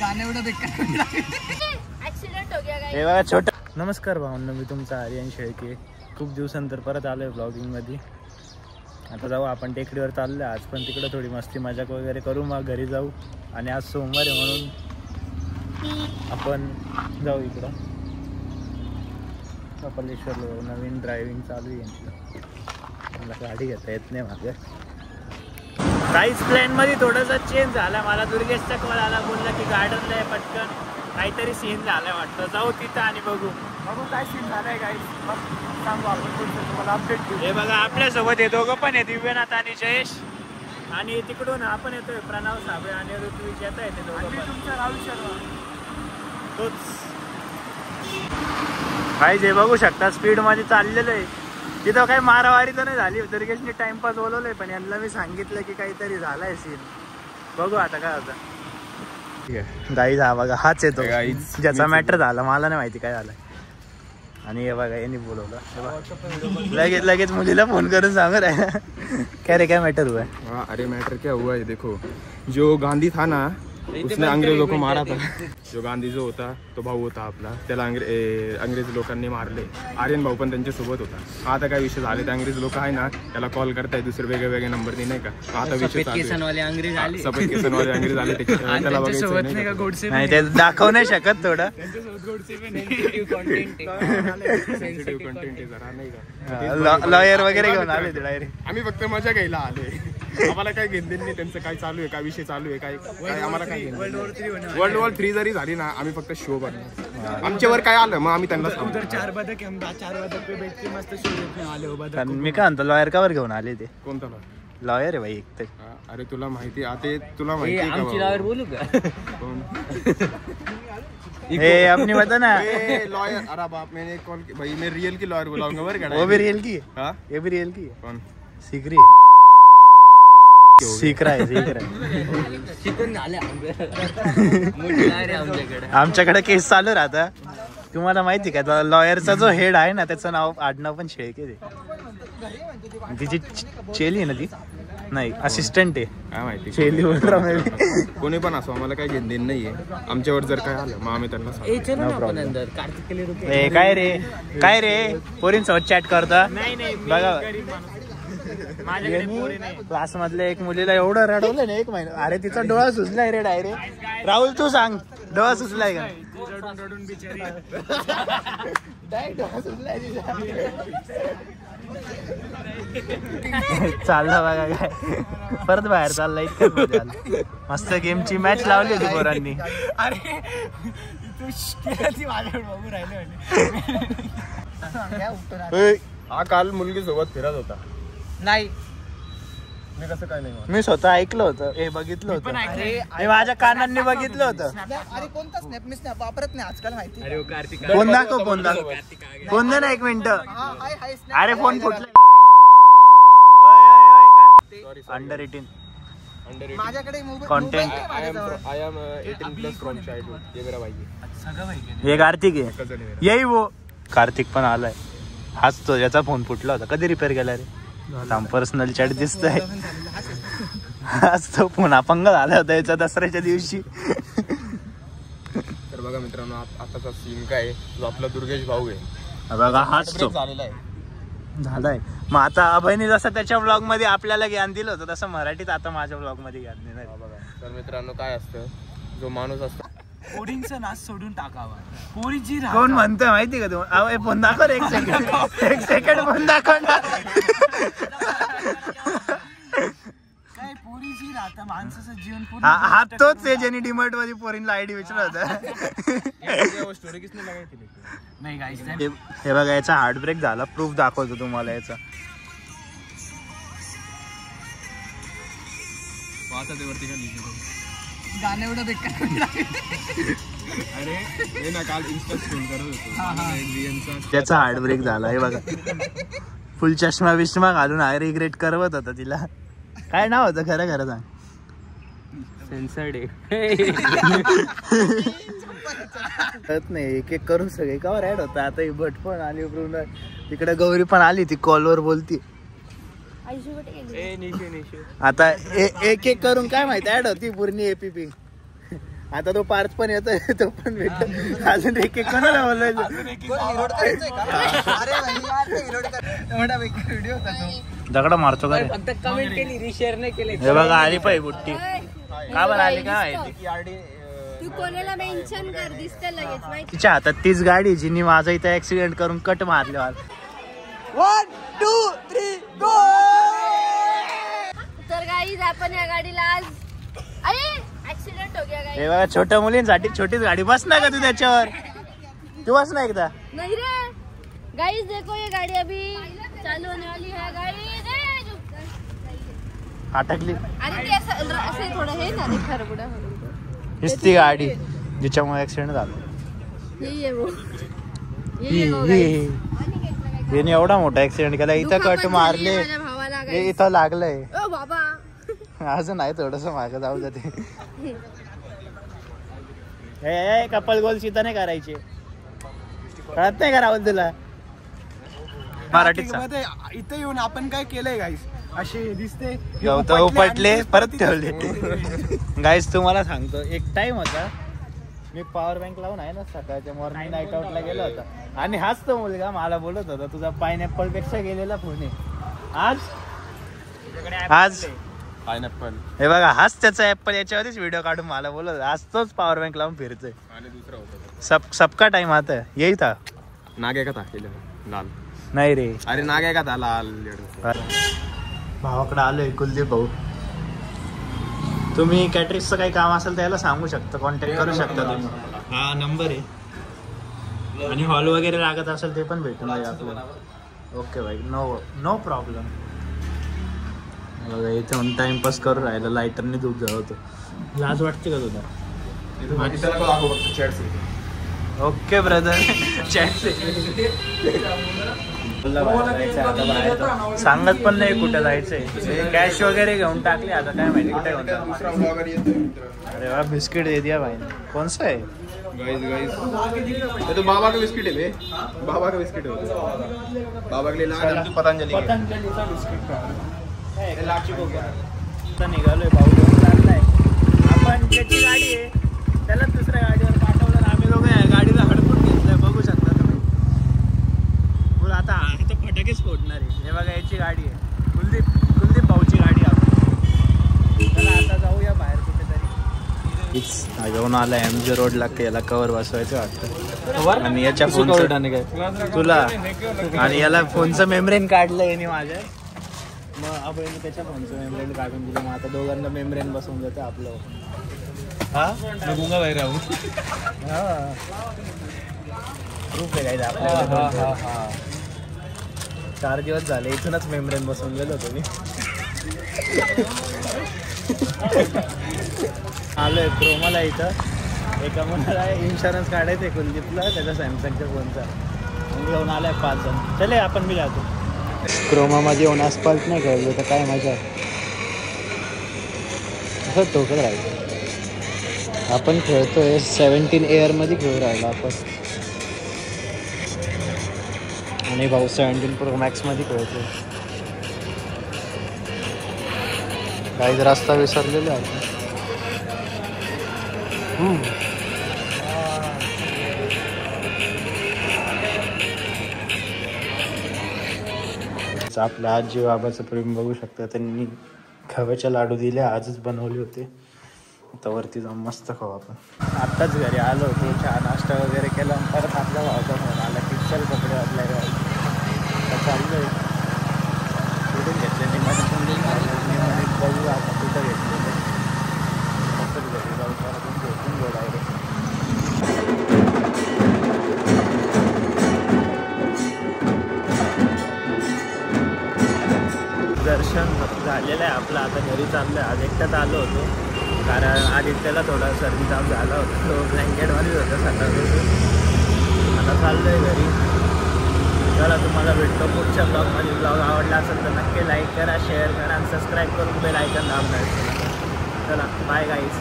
गाणं एवढं बेकार ऍक्सिडेंट हो गया हे बघा छोटा. नमस्कार भावंड, मी तुमचा आर्यन शेळके. खूप दिवसानंतर परत आलो आहे ब्लॉगिंगमध्ये. आता जाऊ आपण टेकडीवर चाललो आहे आज, पण तिकडं थोडी मस्ती मजाक वगैरे करू, मग घरी जाऊ. आणि आज सोमवार आहे म्हणून आपण जाऊ इकडं कपालेश्वरला. नवीन ड्रायव्हिंग चालू आहे, मला गाडी घेता येत नाही मागे. काहीच प्लॅनमध्ये थोडासा चेंज झाला. मला दुर्गेशचा कॉल आला, बोलला की गार्डनला आहे, पटकन काहीतरी सीन झालाय वाटतं. जाऊ तिथं आणि बघू काय सीन झालाय. काही सांगू आपण तुम्हाला अपडेट देऊ. हे बघा आपल्यासोबत हे दोघं पण आहे, दिव्यनाथ आणि जयेश. आणि तिकडून आपण येतोय प्रणव साबळे आणि ऋत्विक येत आहे ते दोघं. तुमचा राहुल शर्मा तोच काही जे बघू शकता स्पीडमध्ये चाललेलं आहे. तिथं काही मारावारी तर नाही झाली. दुर्गेशने टाइमपास बोलवलंय, पण यांना मी सांगितलं की काहीतरी झालाय सीन. बघू आता काय होतं. गाईज हा बघा हाच येतो ज्याचा मॅटर झाला, मला नाही माहिती काय झालं. आणि हे बघा यांनी बोलवलं, लगेच मुलीला फोन करून सांगत आहे क्या रे क्या मैटर हुआ है. अरे मैटर क्या हुआ है, देखो जो गांधी था ना उसने अंग्रेजों को मारा था. जो गांधी जो होता तो भाऊ होता आपला, त्याला अंग्रेज लोकांनी मारले. आर्यन भाऊ पण त्यांच्या सोबत होता. आता काय विषय झाले, ते अंग्रेज लोक आहे ना त्याला कॉल करताय दुसरे वेगळे नंबरनी नाही का. आता विषय सफेद केसनवाले अंग्रेज आले त्याला नाही, ते दाखवू नाही शकत थोडं. लॉयर वगैरे घेऊन आले ते डायरेक्ट. आम्ही फक्त मजा घ्यायला आले, आम्हाला काय घेणं नाही त्यांचं काय चालू आहे, काय विषय चालू आहे, काय आम्हाला काय. वर्ल्ड वॉर 3 जरी झाली ना, आम्ही फक्त शो करणार. आमच्यावर काय आलं मग आम्ही त्यांना सांगू. 4 बदक पे बैठ के मस्त शो देखने वाले हो बदक. मी काय म्हणतो लॉयर कावर घेऊन आले ते. कोणता लॉयर आहे भाई एक तर. अरे तुला माहिती आता तुला माहिती आहे का लॉयर बोलू का हे अपनी बता ना लॉयर. अरे बाप मैंने कॉल भाई मैं रियल की लॉयर बुलाऊंगा बरं का. वो भी रियल की है. हाँ ये भी रियल की है. कौन सीख रहा है आमच्याकडे केस चालू राहता. तुम्हाला माहिती का लॉयरचा जो हेड आहे ना त्याचं नाव आडनाव पण शेळके आहे. तिची चेली आहे ना, ती नाही असिस्टंट आहे. काय माहिती चेली कोणी पण असो, आम्हाला काय घेणं नाहीये. आमच्यावर जर काय आलं मग आम्ही त्यांना काय रे पोरींसोबत चॅट करता बघा. क्लास मधल्या एक मुलीला एवढं रडवलं ना 1 महिना. अरे तिचा डोळा सुजलाय रे डायरेक्ट. राहुल तू सांग, डोळा सुजलाय का. रडून बिचारी डोळा सुजलाय चालला बघा काय परत बाहेर चालला. इतकं मस्त गेमची मॅच लावली होती पोरांनी. अरे तू माझ्याकडे बघू राहिले. हा काल मुलगी सोबत फिरत होता. नाही मी कसं काय नाही, मी स्वतः ऐकलं होतं, हे बघितलं होतं. मी माझ्या कानांनी बघितलं होतं. अरे कोणता स्नॅप मी स्नॅप वापरत नाही आजकाल माहिती. फोन दाखव फोन दे ना 1 मिनिट. अरे फोन फुटला. अंडर 18 माझ्याकडे content. I am 18+ from childhood. ये मेरा भाई है. हे कार्तिक आहे, यही वो कार्तिक पण आलाय. हाच तो याचा फोन फुटला होता. कधी रिपेअर केला रे. पर्सनल चॅट दिसतंय. हाच तो फोन अपंग झाला होता याचा दसऱ्याच्या दिवशी. तर बघा मित्रांनो, आताचा सीन काय, जो आपला दुर्गेश भाऊ आहे बघा हाच तो झालेला आहे. झालाय. मग आता अभयने जसं त्याच्या ब्लॉग मध्ये आपल्याला ज्ञान दिलं होतं तसं मराठीत आता माझ्या ब्लॉग मध्ये ज्ञान देणार. बघा तर मित्रांनो काय असतं, जो माणूस असतो पोरींचा नाच सोडून टाकावा. पोरी जी कोण म्हणतोय माहिती का तुम्हाला. फोन दाखव रे 1 सेकंड फोन दाखव ना. काय पोरी जी राहता माणसाचं जीवन पूर्ण. हा तोच आहे ज्यांनी डीमार्ट मध्ये पोरींला आयडी विचारला होता. स्टोरी किसने लगाई थी. नाही गाईस, हे बघा याचा हार्ट ब्रेक झाला. प्रूफ दाखवतो तुम्हाला याचा. गाणं एवढं बेकार. अरे हे ना काल इन्स्टा स्क्रोल करत होतो, त्याचा हार्ट ब्रेक झाला. हे बघा फुल चष्मा बिष्मा घालून आय रिग्रेट करवत होता तिला. काय नाव होतं खरं खरं सांग. सेन्सर्ड नाही एक करून सगळे कवर ऍड होता. आता ही भट पण आली, तिकडे गौरी पण आली, ती कॉलवर बोलती. आता एक करून काय माहिती ऍड होती पूर्ण एपीपी. आता तो पार्थ पण येतोय, तो पण भेटतो. अजून एक कोणाला बोलायचं. दगडा मारतो का रे? फक्त कमेंट केली, रिशेअर नाही केले. हे बघा आली पाहिजे बुट्टी. का बरं आली काय तू कोणाला मेन्शन कर, दिसतं लगेच माहिती. तिच्या हातात तीच गाडी जिनी माझा इथं ऍक्सिडेंट करून कट मारले मला. 1 2 3 गो. तर गाईज आपण या गाडीला आज ऍक्सिडेंट हो गया गाईज. हे बघा छोट्या मुलींसाठी छोटीच गाडी. बस ना का तू त्याच्यावर? तू बस ना एकदा. नहीं रे गाइस, देखो ये गाड़ी अभी चालू होने वाली है. गाड़ी अटकली. अरे ते असं थोडं हे ना रे खरबुडा. हीच ती गाडी जिच्यामुळे ऍक्सिडेंट झाला. ये वो याने एवढा मोठा ऍक्सिडेंट केला. इथं कट मारले, माझ्या भावाला हे इथं लागलंय. ओ बाबा असं नाही, थोडस मागं जाऊ जाते. कपल गोल सीता नाही करायचे. कळत नाही का राहुल तुला? मराठीत सांग. इथे येऊन आपण काय केलंय गाईस? असे दिसते गवतं उपटले परत ठेवले. गाईस तुम्हाला सांगतो, एक टाइम होता मी पॉवर बँक लावून आहे ना सकाळच्या मॉर्निंग नाईट आउटला गेलो होता आणि हाच तो मुलगा मला बोलत होता तुझा पायनॅपल पेक्षा गेलेला फोन आहे. आज पायनॅपल. हे बघा हाच त्याचा ऍपल याच्यावरच व्हिडिओ काढून मला बोलत होता. आज तोच पॉवर बँक लावून फिरतोय. आणि दुसरा होता सबका टाइम आता येई था. नाग का था लाल. नाही रे, अरे नाग का था लाल. भावाकडे आलोय कुलदीप भाऊ. तुम्ही कॅटरिंगचं काही काम असेल त्याला सांगू शकता, कॉन्टॅक्ट करू शकता तुम्ही. हा नंबर आहे. आणि हॉल वगैरे लागत असेल ते पण भेटून जाईल आपल्याला. ओके भाई, नो प्रॉब्लेम. बघा इथे टाइमपास करून राहिला, लायटरने दूध जळवतो. लाज वाटते का तुला? Okay brother. सांगत पण नाही कुठे जायचंय. कॅश वगैरे घेऊन टाकले, आता काय माहिती कुठे घेऊन. अरे वा, बिस्किट दे दिया भाई. कौन सा है? ये तो बाबा का बिस्किट है बे. बाबा का बिस्किट है. बाबा के लिए पतंजलि पतंजलीचा बिस्किट. निघालोय भाऊ घेऊन चाललाय. आपण ज्याची गाडी आहे त्याला दुसऱ्या गाडीवर पाठवलं. आम्ही लोक गाडीला हडकून घेतलंय, बघू शकता तुम्ही. आता फटाकेच फोडणार आहे. हे बघा याची गाडी आहे, कुलदीप भाऊची गाडी आहे. चला आता जाऊया बाहेर कुठेतरी. घेऊन आला MG रोडला, याला कवर बसवायचं वाटतं. आणि याच्या फोनचं तुला आणि याला फोनचं मेमरेन काढलं याने माझ्या. मग आपण त्याच्या फोनचं मेमरेन काढून दिलं. मग आता दोघांना मेमरेन बसवून जातं आपलं. हा गुंगा बाहेर राहू. हा खूप आहे काय आपल्याला. 4 दिवस झाले इथूनच मेमरेन बसवून गेलो होतो मी. आलोय क्रोमाला. इथं एका मुलाला इन्शुरन्स काढायचं आहे कुलदीपला, त्याचा सॅमसंगच्या फोनचा. घेऊन आलाय 5 जण. चले आपण बी जातो. क्रोमामध्ये येऊन आसपास नाही खेळलो तर काय मजा. असं ठोकत राहायचं. आपण खेळतोय 17 एअरमध्ये खेळू राहिलो आपण. आणि भाऊ 17 प्रो मॅक्समध्ये खेळतोय. काही रस्ता विसरलेला आहे. आपल्या आजी बाबाचं प्रेम बघू शकता. त्यांनी खव्याचे लाडू दिले, आजच बनवले होते. आता वरती जाऊन मस्त खाऊ आपण. आत्ताच घरी आलो होतो, चहा नाश्ता वगैरे केला. परत आपल्या भावाचा फोन आला की चल कपडे आपल्या चाललोय. कुठून घेतले निमाने बघू आता कुठं घेतलेलं. मस्तच घरी जाऊ परत झोपून घेऊ डायरेक्ट. दर्शन झालेलं आहे आपलं. आता घरी चाललं आहे. आज एकट्यात आलो होतो कारण आदित्यला थोडा सर्दी ताप झाला होता. तो ब्लँकेटमध्येच होता सकाळपासून. आता चाललो आहे घरी. चला तुम्हाला भेटतो पुढच्या ब्लॉगमध्ये. ब्लॉग आवडला असेल तर नक्की लाईक करा, शेअर करा आणि सबस्क्राईब करून बेल आयकॉन दाबणार. चला बाय गाईज.